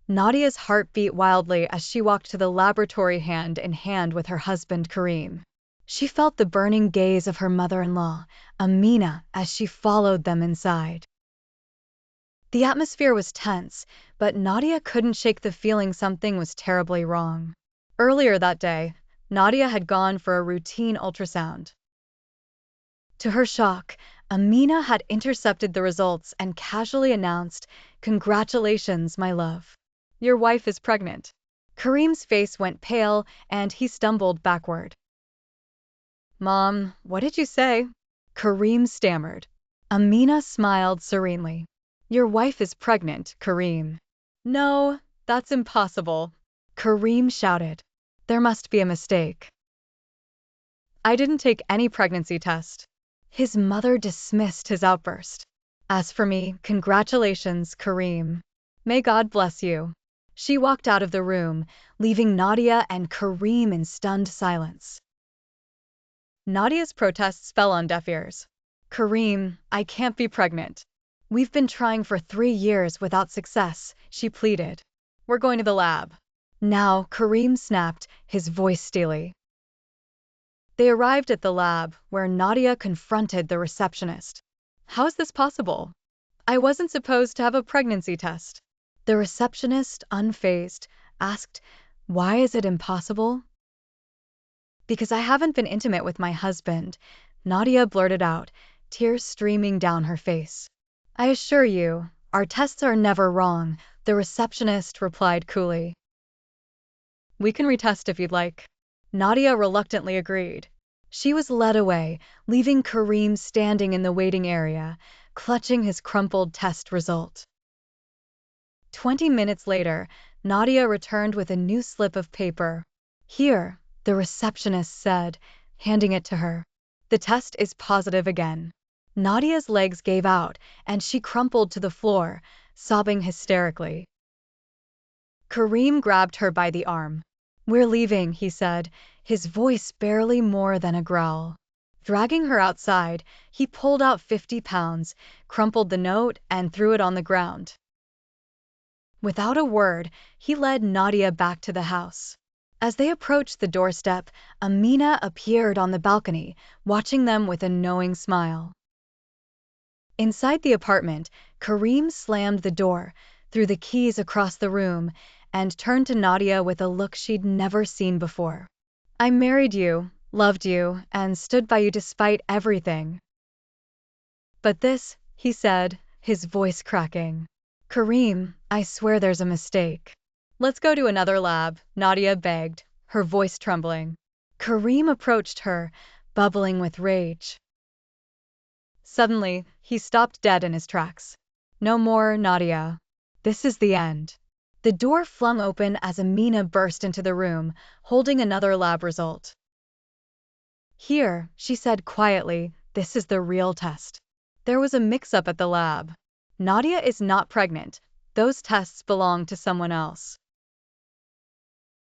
Nadia's heart beat wildly as she walked to the laboratory hand in hand with her husband Kareem. She felt the burning gaze of her mother-in-law, Amina, as she followed them inside. The atmosphere was tense, but Nadia couldn't shake the feeling something was terribly wrong. Earlier that day, Nadia had gone for a routine ultrasound. To her shock, Amina had intercepted the results and casually announced, "Congratulations, my love. Your wife is pregnant." Kareem's face went pale and he stumbled backward. "Mom, what did you say?" Kareem stammered. Amina smiled serenely. "Your wife is pregnant, Kareem." "No, that's impossible," Kareem shouted. "There must be a mistake. I didn't take any pregnancy test." His mother dismissed his outburst. "As for me, congratulations, Kareem. May God bless you." She walked out of the room, leaving Nadia and Kareem in stunned silence. Nadia's protests fell on deaf ears. "Kareem, I can't be pregnant. We've been trying for 3 years without success," she pleaded. "We're going to the lab." Now, Kareem snapped, his voice steely. They arrived at the lab, where Nadia confronted the receptionist. "How is this possible? I wasn't supposed to have a pregnancy test." The receptionist, unfazed, asked, "Why is it impossible?" "Because I haven't been intimate with my husband," Nadia blurted out, tears streaming down her face. "I assure you, our tests are never wrong," the receptionist replied coolly. "We can retest if you'd like." Nadia reluctantly agreed. She was led away, leaving Kareem standing in the waiting area, clutching his crumpled test result. 20 minutes later, Nadia returned with a new slip of paper. "Here," the receptionist said, handing it to her. "The test is positive again." Nadia's legs gave out, and she crumpled to the floor, sobbing hysterically. Kareem grabbed her by the arm. "We're leaving," he said, his voice barely more than a growl. Dragging her outside, he pulled out 50 pounds, crumpled the note, and threw it on the ground. Without a word, he led Nadia back to the house. As they approached the doorstep, Amina appeared on the balcony, watching them with a knowing smile. Inside the apartment, Kareem slammed the door, threw the keys across the room, and turned to Nadia with a look she'd never seen before. "I married you, loved you, and stood by you despite everything. But this," he said, his voice cracking. "Kareem, I swear there's a mistake." "Let's go to another lab," Nadia begged, her voice trembling. Kareem approached her, bubbling with rage. Suddenly, he stopped dead in his tracks. "No more, Nadia. This is the end." The door flung open as Amina burst into the room, holding another lab result. "Here," she said quietly, "this is the real test. There was a mix-up at the lab. Nadia is not pregnant. Those tests belong to someone else."